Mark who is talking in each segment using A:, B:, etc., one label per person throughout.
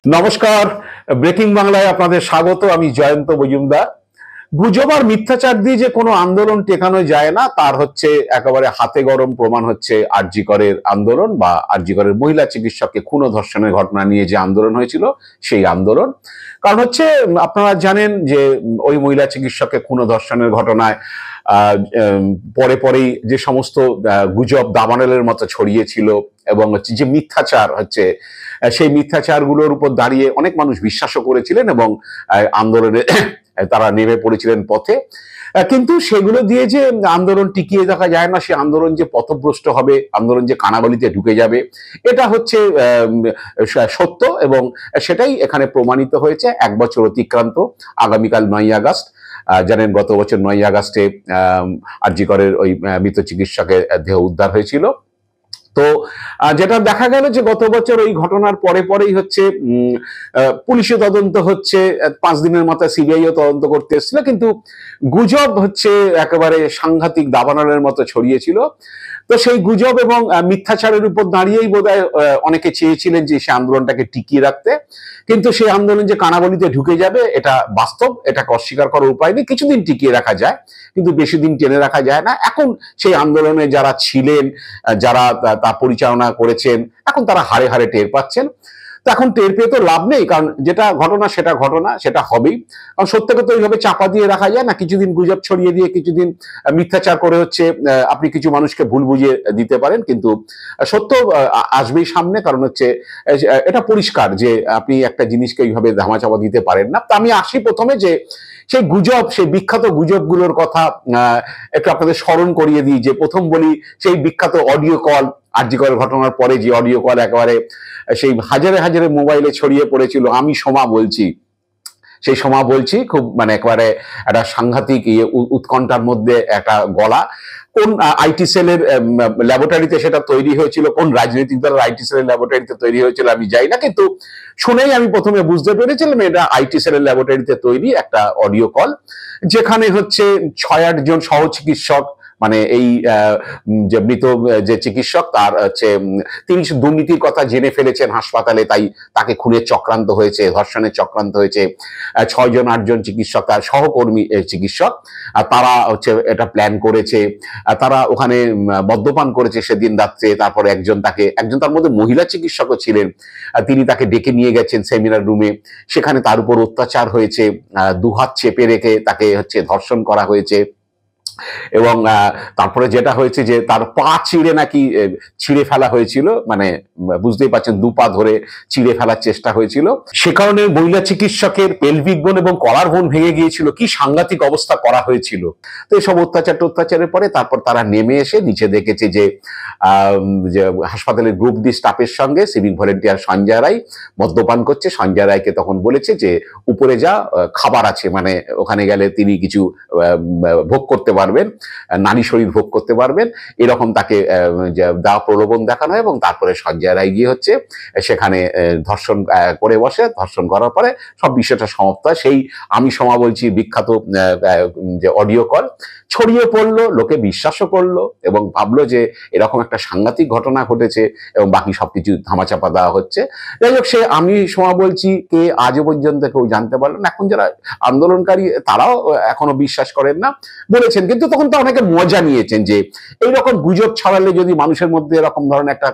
A: নমস্কার, ব্রেকিং বাংলায় আপনাদের স্বাগত। আমি জয়ন্ত মজুমদার। গুজব আর মিথ্যাচার দিয়ে যে কোনো আন্দোলন টেকানো যায় না, তার হচ্ছে একেবারে হাতে গরম প্রমাণ হচ্ছে আরজি করের আন্দোলন বা আরজি করের মহিলা চিকিৎসককে খুন ও ধর্ষণের ঘটনা নিয়ে যে আন্দোলন হয়েছিল সেই আন্দোলন। কারণ হচ্ছে আপনারা জানেন যে ওই মহিলা চিকিৎসককে খুন ও ধর্ষণের ঘটনায় পরে পরেই যে সমস্ত গুজব দাবানলের মতো ছড়িয়েছিল এবং হচ্ছে যে মিথ্যাচার হচ্ছে সেই মিথ্যাচারগুলোর উপর দাঁড়িয়ে অনেক মানুষ বিশ্বাসও করেছিলেন এবং আন্দোলনে তারা নেমে পড়েছিলেন পথে। কিন্তু সেগুলো দিয়ে যে আন্দোলন টিকিয়ে রাখা যায় না, সে আন্দোলন যে পথভ্রষ্ট হবে, আন্দোলন যে কানাগলিতে ঢুকে যাবে, এটা হচ্ছে সত্য এবং সেটাই এখানে প্রমাণিত হয়েছে। ১ বছর অতিক্রান্ত, আগামীকাল ৯ই আগস্ট। জানেন গত বছর ৯ই আগস্টে আরজি করের ওই মৃত চিকিৎসকের দেহ উদ্ধার হয়েছিল। তো যেটা দেখা গেল যে গত বছর ওই ঘটনার পরে পরেই হচ্ছে পুলিশে তদন্ত হচ্ছে, ৫ দিনের মাথায় সিবিআইও তদন্ত করতে এসেছিল, কিন্তু গুজব হচ্ছে একেবারে সাংঘাতিক দাবানলের মতো ছড়িয়েছিল। তো সেই গুজব এবং মিথ্যাচারের উপর দাঁড়িয়েই বোধহয় অনেকে চেয়েছিলেন যে সে আন্দোলনটাকে টিকিয়ে রাখতে, কিন্তু সেই আন্দোলন যে কানাগলিতে ঢুকে যাবে এটা বাস্তব, এটাকে অস্বীকার করার উপায় নেই। কিছুদিন টিকিয়ে রাখা যায় কিন্তু বেশি দিন টেনে রাখা যায় না। এখন সেই আন্দোলনে যারা ছিলেন, যারা তা পরিচালনা করেছেন, এখন তারা হাড়ে হাড়ে টের পাচ্ছেন। তো এখন টের পেয়ে তো লাভ নেই, কারণ যেটা ঘটনা সেটা হবেই। কারণ সত্যকে তো এইভাবে চাপা দিয়ে রাখা যায় না। কিছুদিন গুজব ছড়িয়ে দিয়ে, কিছুদিন মিথ্যাচার করে হচ্ছে আপনি কিছু মানুষকে ভুল বুঝিয়ে দিতে পারেন, কিন্তু সত্য আসবেই সামনে। কারণ হচ্ছে এটা পরিষ্কার যে আপনি একটা জিনিসকে এইভাবে ধামাচাপা দিতে পারেন না। তো আমি আসি প্রথমে যে সেই গুজব, সেই বিখ্যাত গুজবগুলোর কথা একটু আপনাদের স্মরণ করিয়ে দিই। যে প্রথম বলি সেই বিখ্যাত অডিও কল, আরজি করের ঘটনার পরে যে অডিও কল একেবারে সেই হাজারে হাজারে মোবাইলে ছড়িয়ে পড়েছিল, আমি সোমা বলছি। সেই সোমা বলছি খুব মানে একেবারে একটা সাংঘাতিক উৎকণ্ঠার মধ্যে একটা গলা। কোন আইটি সেলের ল্যাবরেটরিতে সেটা তৈরি হয়েছিল, কোন রাজনৈতিক দলের আইটি সেলের ল্যাবরেটরিতে তৈরি হয়েছিল আমি জানি না, কিন্তু শুনেই আমি প্রথমে বুঝতে পেরেছিলাম এটা আইটি সেলের ল্যাবরেটরিতে তৈরি একটা অডিও কল, যেখানে হচ্ছে ৬-৮ জন সহ চিকিৎসক, মানে এই যে মৃত যে চিকিৎসক তার হচ্ছে তিনি দুর্নীতির কথা জেনে ফেলেছেন হাসপাতালে, তাই তাকে খুনের চক্রান্ত হয়েছে, ধর্ষণের চক্রান্ত হয়েছে। ৬-৮ জন চিকিৎসক, তার সহকর্মী চিকিৎসক, তারা হচ্ছে এটা প্ল্যান করেছে। তারা ওখানে মদ্যপান করেছে সেদিন রাত্রে। তারপরে একজন তার মধ্যে মহিলা চিকিৎসকও ছিলেন, তিনি তাকে ডেকে নিয়ে গেছেন সেমিনার রুমে। সেখানে তার উপর অত্যাচার হয়েছে, দুহাত চেপে রেখে তাকে হচ্ছে ধর্ষণ করা হয়েছে। এবং তারপরে যেটা হয়েছে যে তার পা ছিঁড়ে ফেলা হয়েছিল, মানে বুঝতেই পারছেন, ২ পা ধরে ছিঁড়ে ফেলার চেষ্টা হয়েছিল। সে কারণে মহিলা চিকিৎসকের পেলভিক বোন এবং কলার বোন ভেঙে গিয়েছিল, কি সাংঘাতিক অবস্থা করা হয়েছিল। তো এইসব অত্যাচারের পরে তারপর তারা নেমে এসে নিচে দেখেছে যে হাসপাতালের গ্রুপ ডি স্টাফের সঙ্গে সিভিক ভলেন্টিয়ার সঞ্জয় রায় মদ্যপান করছে। সঞ্জয় রায়কে তখন বলেছে যে উপরে যা, খাবার আছে, মানে ওখানে গেলে তিনি কিছু ভোগ করতে পারবেন, নারী শরীর ভোগ করতে পারবেন, এরকম তাকে দেওয়া প্রলোভন দেখানো হয়। এবং তারপরে সঞ্জয় রায় গিয়ে হচ্ছে সেখানে ধর্ষণ করে বসে। ধর্ষণ করার পরে সব বিষয়টা সমাপ্ত হয়। সেই আমি সোমা বলছি বিখ্যাত যে অডিও কল ছড়িয়ে পড়লো, লোকে বিশ্বাসও করলো এবং ভাবলো যে এরকম একটা সাংঘাতিক ঘটনা ঘটেছে এবং বাকি সবকিছু ধামাচাপা দেওয়া হচ্ছে। যাই হোক, সে আমি সোমা বলছি কে আজও পর্যন্ত কেউ জানতে পারলেন। এখন যারা আন্দোলনকারী তারাও এখনো বিশ্বাস করেন না বলেছেন, কিন্তু তখন তো অনেকে মজা নিয়েছেন যে এইরকম গুজব ছড়ালে যদি মানুষের মধ্যে এরকম ধরনের একটা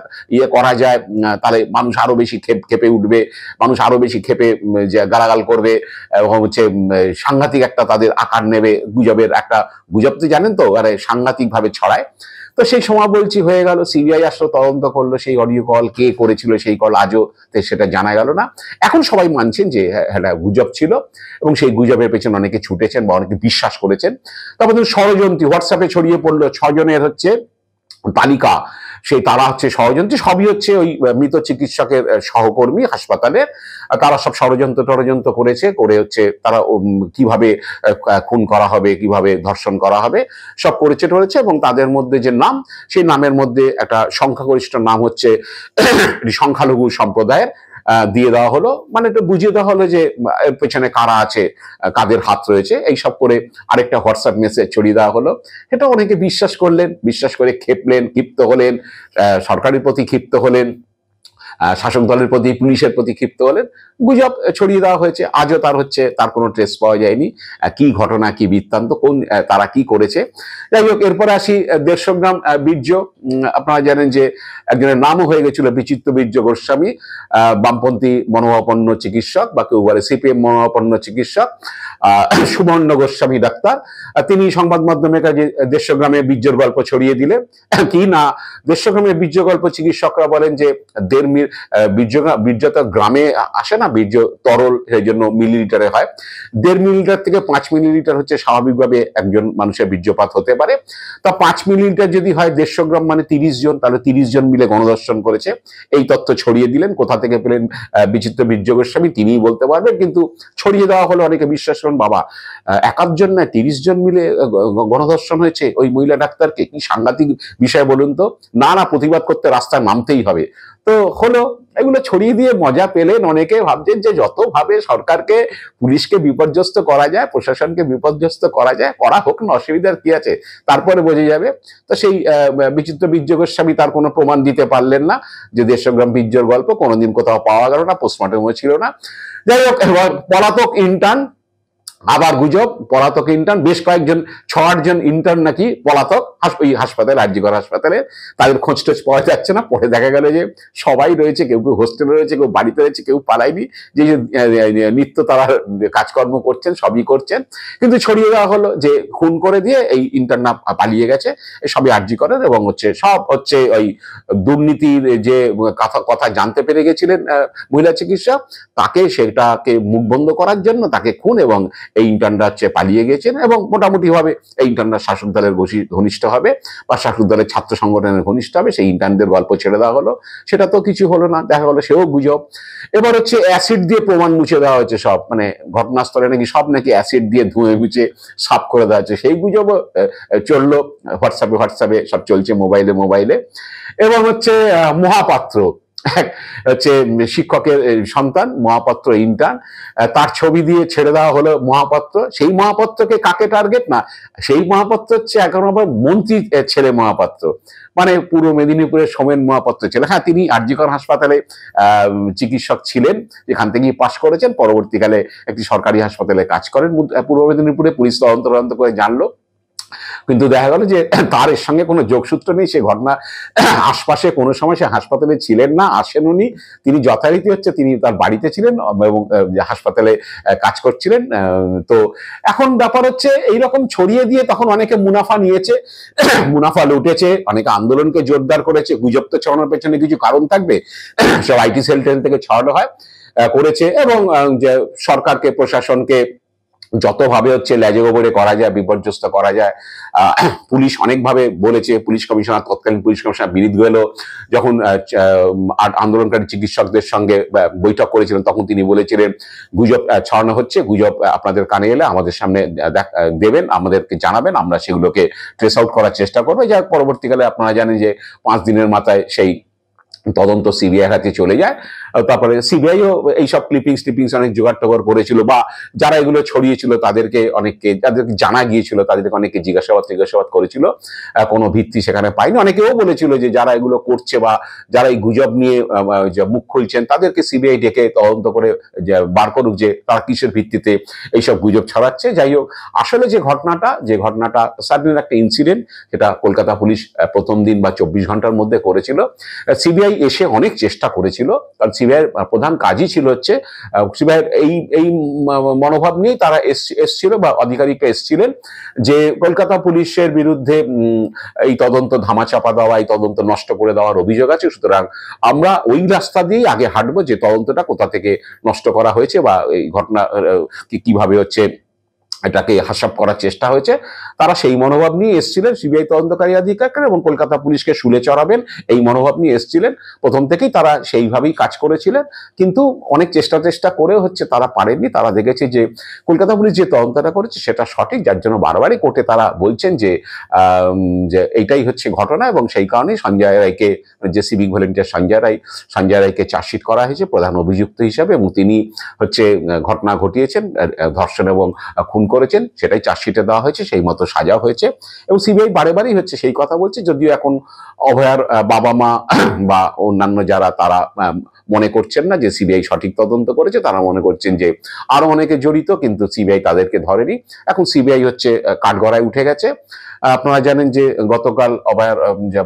A: করা যায়, তাহলে মানুষ আরো বেশি ক্ষেপে উঠবে, মানুষ আরো বেশি ক্ষেপে যে গালাগাল করবে এবং হচ্ছে সাংঘাতিক একটা তাদের আকার নেবে। গুজব তো জানেন তো, আরে সাংঘাতিক ভাবে ছড়ায়। তো সেই সময় বলছি হয়ে গেল, সিবিআই আসলো, তদন্ত করলো, সেই অডিও কল কে করেছিল সেই কল আজও সেটা জানা গেল না। এখন সবাই মানছেন যে হ্যাঁ গুজব ছিল এবং সেই গুজবের পেছনে অনেকে ছুটেছেন বা অনেকে বিশ্বাস করেছেন। তারপর ষড়যন্ত্রী হোয়াটসঅ্যাপে ছড়িয়ে পড়লো ৬ জনের হচ্ছে তালিকা, সেই তারা হচ্ছে ষড়যন্ত্রী, সবই হচ্ছে ওই মৃত চিকিৎসকের সহকর্মী হাসপাতালের। তারা সব ষড়যন্ত্র করেছে, করে হচ্ছে তারা কিভাবে খুন করা হবে, কিভাবে ধর্ষণ করা হবে সব করেছে এবং তাদের মধ্যে যে নাম, সেই নামের মধ্যে একটা সংখ্যাগরিষ্ঠ নাম হচ্ছে সংখ্যালঘু সম্প্রদায়ের দিয়ে দেওয়া হলো, মানে একটু বুঝিয়ে দেওয়া হলো যে এর পেছনে কারা আছে, কাদের হাত রয়েছে, এইসব করে আরেকটা হোয়াটসঅ্যাপ মেসেজ ছড়িয়ে দেওয়া হলো। এটা অনেকে বিশ্বাস করলেন, বিশ্বাস করে ক্ষিপ্ত হলেন, সরকারের প্রতি ক্ষিপ্ত হলেন। শাসক দলের প্রতি, পুলিশের প্রতি ক্ষিপ্ত হলেন, গুজব ছড়িয়ে দেওয়া হয়েছে। আজও তার কোনো ট্রেস পাওয়া যায়নি, কি ঘটনা, কি বৃত্তান্ত, কোন তারা কি করেছে। যাই হোক, এরপরে আসি 150 গ্রাম বীর্য। আপনারা জানেন যে একজনের নামও হয়ে গেছিল বিচিত্র বীর্য গোস্বামী, বামপন্থী মনোভাবাপন্ন চিকিৎসক, বা কেউ বলে সিপিএম মনোভাবাপন্ন চিকিৎসক, সুবর্ণ গোস্বামী ডাক্তার। তিনি সংবাদ মাধ্যমের কাছে 150 গ্রামের বীর্যের গল্প ছড়িয়ে দিলেন। কি না, 150 গ্রামের বীর্য গল্প চিকিৎসকরা বলেন যে বীর্য তো গ্রামে আসে না, বীর্য তরল, সেই জন্য মিলিলিটারে হয়। 1.5 মিলিলিটার থেকে 5 মিলিলিটার হচ্ছে স্বাভাবিকভাবে একজন মানুষের বীর্যপাত হতে পারে। তা 5 মিলিলিটার যদি হয় 150 গ্রাম মানে 30 জন, তাহলে 30 জন মিলে গণধর্ষণ করেছে, এই তথ্য ছড়িয়ে দিলেন। কোথা থেকে পেলেন বিচিত্র বীর্য গোস্বামী, তিনিই বলতে পারবেন, কিন্তু ছড়িয়ে দেওয়া হলো। অনেকে বিশ্বাস করেন, বাবা, 1 জন না 30 জন মিলে গণধর্ষণ হয়েছে ওই মহিলা ডাক্তারকে, কি সাংঘাতিক বিষয় বলুন তো। না, প্রতিবাদ করতে রাস্তায় নামতেই হবে। তো হলো, এগুলো ছড়িয়ে দিয়ে মজা পেলেন অনেকে। ভাবছেন যে যতভাবে সরকারকে, পুলিশকে বিপর্যস্ত করা যায়, প্রশাসনকে বিপর্যস্ত করা যায়, করা হোক না, অসুবিধার কি আছে, তারপরে বোঝা যাবে। তো সেই বিচিত্র বীর্য গোস্বামী তার কোনো প্রমাণ দিতে পারলেন না যে 150 গ্রাম বীর্যর গল্প কোনোদিন কোথাও পাওয়া গেল না, পোস্টমর্টমও ছিল না। যাই হোক, পলাতক ইন্টার্ন, আবার গুজব, পলাতক ইন্টার্ন, বেশ কয়েকজন 6-8 জন ইন্টার্ন নাকি পলাতক ওই হাসপাতালে, আরজিকর হাসপাতালে। তাদের খোঁজ টোজ পাওয়া যাচ্ছে না। পরে দেখা গেল যে সবাই রয়েছে, কেউ কেউ হোস্টেলে রয়েছে, কেউ বাড়িতে রয়েছে, কেউ পালায়নি। যে নিত্য তারা কাজকর্ম করছেন, সবই করছেন। কিন্তু ছড়িয়ে দেওয়া হলো যে খুন করে দিয়ে এই ইন্টার্ন পালিয়ে গেছে, সবই আরজিকরের। এবং সব ওই দুর্নীতির যে কথা জানতে পেরে গেছিলেন মহিলা চিকিৎসক, সেটাকে মুখ বন্ধ করার জন্য তাকে খুন, এবং এই ইন্টার্নরা পালিয়ে গেছেন। এবং মোটামুটি ভাবে এই ইন্টার্নরা শাসক দলের ঘনিষ্ঠ হবে, বা শাসক দলের ছাত্র সংগঠনের ঘনিষ্ঠ হবে। সেই ইন্টার্নদের গল্প ছেড়ে দেওয়া হলো। সেটা তো কিছু হলো না, দেখা গেলো সেও গুজব। এবার অ্যাসিড দিয়ে প্রমাণ মুছে দেওয়া হচ্ছে সব, মানে ঘটনাস্থলে নাকি সব নাকি অ্যাসিড দিয়ে ধুয়ে মুছে সাফ করে দেওয়া হচ্ছে, সেই গুজবও চললো। হোয়াটসঅ্যাপে সব চলছে, মোবাইলে। এবং মহাপাত্র, শিক্ষকের সন্তান, মহাপাত্র ইন্টার্ন, তার ছবি দিয়ে ছেড়ে দেওয়া হলো মহাপাত্র। সেই মহাপাত্রকে কাকে টার্গেট, না, সেই মহাপাত্র এখন আবার মন্ত্রী ছেলে মহাপাত্র, মানে পূর্ব মেদিনীপুরের সোমেন মহাপাত্র ছেলে। হ্যাঁ, তিনি আরজিকর হাসপাতালে চিকিৎসক ছিলেন, যেখান থেকে পাশ করেছেন। পরবর্তীকালে একটি সরকারি হাসপাতালে কাজ করেন পূর্ব মেদিনীপুরে। পুলিশ তদন্ত করে জানলো, কিন্তু দেখা গেল যে তার এর সঙ্গে কোনো যোগসূত্র নেই। সে ঘটনা আশপাশে কোনো সময় সে হাসপাতালে ছিলেন না, আসেন উনি। তিনি যথারীতি তিনি তার বাড়িতে ছিলেন এবং হাসপাতালে কাজ করছিলেন। তো এখন ব্যাপার এইরকম ছড়িয়ে দিয়ে তখন অনেকে মুনাফা নিয়েছে, মুনাফা লুটেছে, অনেকে আন্দোলনকে জোরদার করেছে। গুজব তো ছড়ানোর পেছনে কিছু কারণ থাকবে, সব আইটি সেল থেকে ছড়ানো করেছে। এবং সরকারকে, প্রশাসনকে যতভাবে লেজে গোবরে করা যায়, বিপর্যস্ত করা যায়। পুলিশ অনেকভাবে বলেছে। পুলিশ কমিশনার, তৎকালীন পুলিশ কমিশনার বিনীত গোয়েলও যখন আন্দোলনকারী চিকিৎসকদের সঙ্গে বৈঠক করেছিলেন, তখন তিনি বলেছিলেন গুজব ছড়ানো হচ্ছে, গুজব আপনাদের কানে এলে আমাদের সামনে দেবেন, আমাদেরকে জানাবেন, আমরা সেগুলোকে ট্রেস আউট করার চেষ্টা করবো। যা পরবর্তীকালে আপনারা জানেন যে 5 দিনের মাথায় সেই তদন্ত সিবিআই হাতে চলে যায়। তারপরে সিবিআইও এইসব ক্লিপিংস অনেক জোগাড় টোগাড় করেছিল, বা যারা এগুলো ছড়িয়েছিল তাদেরকে যাদেরকে জানা গিয়েছিল তাদেরকে অনেকে জিজ্ঞাসাবাদ করেছিল, কোনো ভিত্তি সেখানে পায়নি। অনেকেও বলেছিল যে যারা এগুলো করছে বা যারা এই গুজব নিয়ে মুখ খুলছেন, তাদেরকে সিবিআই ডেকে তদন্ত করে বার করুক যে তারা কিসের ভিত্তিতে এইসব গুজব ছড়াচ্ছে। যাই হোক, আসলে যে ঘটনাটা সার্টেন একটা ইনসিডেন্ট, যেটা কলকাতা পুলিশ প্রথম দিন বা 24 ঘন্টার মধ্যে করেছিল। সিবিআই এসে অনেক চেষ্টা করেছিল, কারণ সিবিআইয়ের প্রধান কাজই ছিল সিবিআইয়ের এই মনোভাব নিয়েই তারা এসছিল, বা আধিকারিকরা এসছিলেন, যে কলকাতা পুলিশের বিরুদ্ধে এই তদন্ত ধামাচাপা দেওয়া, এই তদন্ত নষ্ট করে দেওয়ার অভিযোগ আছে। সুতরাং আমরা ওই রাস্তা দিয়েই আগে হাঁটবো, যে তদন্তটা কোথা থেকে নষ্ট করা হয়েছে, বা এই ঘটনা কিভাবে এটাকে হাসাব করার চেষ্টা হয়েছে। তারা সেই মনোভাব নিয়ে এসেছিলেন, সিবিআই তদন্তকারী আধিকারিকরা, এবং কলকাতা পুলিশকে শুলে চড়াবেন এই মনোভাব নিয়ে এসেছিলেন। প্রথম থেকেই তারা সেইভাবেই কাজ করেছিলেন, কিন্তু অনেক চেষ্টা করে তারা পারেননি। তারা দেখেছে যে কলকাতা পুলিশ যে তদন্তটা করেছে সেটা সঠিক, যার জন্য বারবারই কোর্টে তারা বলছেন যে এইটাই ঘটনা। এবং সেই কারণেই সঞ্জয় রায়কে, যে সিভিক ভলেন্টিয়ার সঞ্জয় রায়কে চার্জশিট করা হয়েছে প্রধান অভিযুক্ত হিসাবে, এবং তিনি ঘটনা ঘটিয়েছেন, ধর্ষণ এবং খুন করেছেন সেটাই চার্জশিটে দেওয়া হয়েছে, সেই মতো সাজা হয়েছে। এবং সিবিআই বারে বারেই হচ্ছে সেই কথা বলছে, যদিও এখন অভয়ার বাবা মা বা অন্যান্য যারা তারা মনে করছেন না যে সিবিআই সঠিক তদন্ত করেছে, তারা মনে করছেন যে আরো অনেকে জড়িত, কিন্তু সিবিআই তাদেরকে ধরেনি। এখন সিবিআই হচ্ছে কাঠগড়ায় উঠে গেছে। আপনারা জানেন যে গতকাল অভয়ার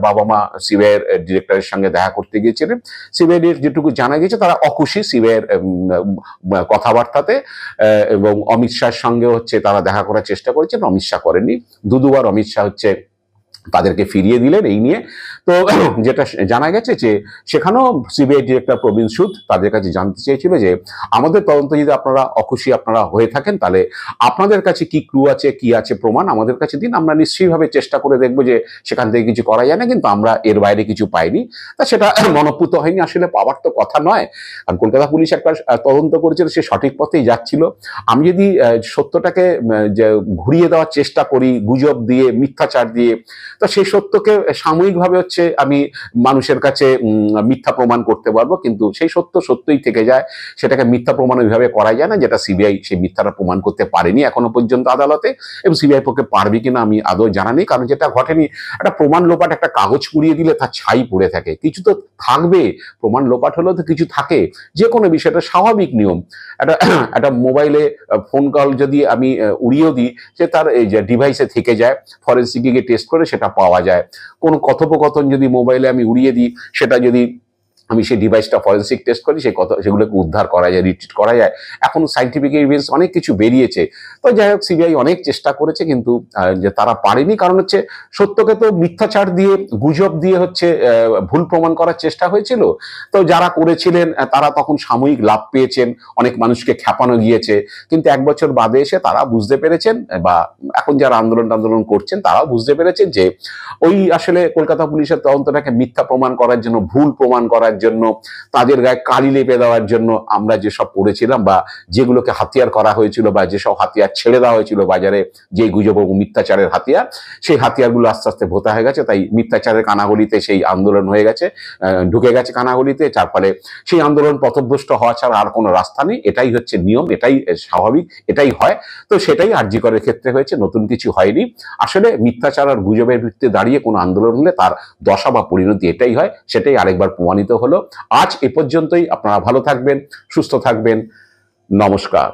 A: বাবা মা সিবিআই এর ডিরেক্টরের সঙ্গে দেখা করতে গিয়েছিলেন। সিবিআই যেটুকু জানা গেছে তারা অখুশি সিবিআই এর কথাবার্তাতে, এবং অমিত শাহের সঙ্গে হচ্ছে তারা দেখা করার চেষ্টা করেছেন, অমিত শাহ করেননি। দুবার অমিত শাহ হচ্ছে তাদেরকে ফিরিয়ে দিলেন এই নিয়ে। তো যেটা জানা গেছে যে সেখানেও সিবিআই ডিরেক্টর প্রবীণ সুদ তাদের কাছে জানতে চেয়েছিল যে আমাদের তদন্ত যদি আপনারা অখুশি আপনারা হয়ে থাকেন, তাহলে আপনাদের কাছে কি ক্লু আছে, কি আছে প্রমাণ আমাদের কাছে দিন, আমরা নিশ্চয়ইভাবে চেষ্টা করে দেখবো যে সেখান থেকে কিছু করা যায় না, কিন্তু আমরা এর বাইরে কিছু পাইনি। তা সেটা মনঃপূত হয়নি, আসলে পাওয়ার তো কথা নয়। কারণ কলকাতা পুলিশ একটা তদন্ত করেছিল, সে সঠিক পথেই যাচ্ছিল। আমি যদি সত্যটাকে ঘুরিয়ে দেওয়ার চেষ্টা করি গুজব দিয়ে, মিথ্যাচার দিয়ে, তো সেই সত্যকে সাময়িকভাবে হচ্ছে আমি মানুষের কাছে মিথ্যা প্রমাণ করতে পারবো, কিন্তু সেই সত্য সত্যই থেকে যায়। সেটাকে মিথ্যা প্রমাণ ওইভাবে করা যায় না, যেটা সিবিআই সেই মিথ্যাটা প্রমাণ করতে পারেনি এখনো পর্যন্ত আদালতে। এবং সিবিআই পক্ষে পারবে কিনা আমি আদৌ জানা নেই, কারণ যেটা ঘটেনি, একটা প্রমাণ লোপাট একটা কাগজ পুড়িয়ে দিলে তার ছাই পড়ে থাকে, কিছু তো থাকবে। প্রমাণ লোপাট হলেও তো কিছু থাকে, যে কোনো বিষয়টা স্বাভাবিক নিয়ম। একটা মোবাইলে ফোন কল যদি আমি উড়িয়েও দিই, সে তার এই যে ডিভাইসে থেকে যায়, ফরেন্সিকে গিয়ে টেস্ট করে সেটা পাওয়া যায়। কোনো কথোপকথন যদি মোবাইলে আমি উড়িয়ে দিই, সেটা যদি আমি সেই ডিভাইসটা ফরেন্সিক টেস্ট করি, সেই কথা সেগুলোকে উদ্ধার করা যায়, রিট্রিট করা যায়। এখন সাইন্টিফিক এভিডেন্স অনেক কিছু বেরিয়েছে। তো যাই হোক, সিবিআই অনেক চেষ্টা করেছে, কিন্তু যে তারা পারেনি, কারণ হচ্ছে সত্যকে তো মিথ্যাচার দিয়ে, গুজব দিয়ে হচ্ছে ভুল প্রমাণ করার চেষ্টা হয়েছিল। তো যারা করেছিলেন তারা তখন সাময়িক লাভ পেয়েছেন, অনেক মানুষকে খ্যাপানো গিয়েছে, কিন্তু 1 বছর বাদে এসে তারা বুঝতে পেরেছেন, বা এখন যারা আন্দোলন করছেন তারাও বুঝতে পেরেছেন যে ওই আসলে কলকাতা পুলিশের তদন্তটাকে মিথ্যা প্রমাণ করার জন্য, ভুল প্রমাণ করার জন্য, তাদের গায়ে কালি লেপে দেওয়ার জন্য আমরা যেসব পড়েছিলাম, বা যেগুলোকে হাতিয়ার করা হয়েছিল, বা যেসব হাতিয়ার ছেড়ে দেওয়া হয়েছিল বাজারে, যে গুজব ও মিথ্যাচারের হাতিয়ার, সেই হাতিয়ারগুলো আস্তে আস্তে ভোতা হয়ে গেছে। তাই মিথ্যাচারের কানাগলিতে সেই আন্দোলন হয়ে গেছে, ঢুকে গেছে কানাগলিতে, যার ফলে সেই আন্দোলন পথভ্রষ্ট হওয়া ছাড়া আর কোনো রাস্তা নেই। এটাই হচ্ছে নিয়ম, এটাই স্বাভাবিক, এটাই হয়। তো সেটাই আরজি করের ক্ষেত্রে হয়েছে, নতুন কিছু হয়নি। আসলে মিথ্যাচার আর গুজবের ভিত্তিতে দাঁড়িয়ে কোনো আন্দোলন হলে তার দশা বা পরিণতি এটাই হয়, সেটাই আরেকবার প্রমাণিত হলো। আজ এ পর্যন্তই। আপনারা ভালো থাকবেন, সুস্থ থাকবেন। নমস্কার।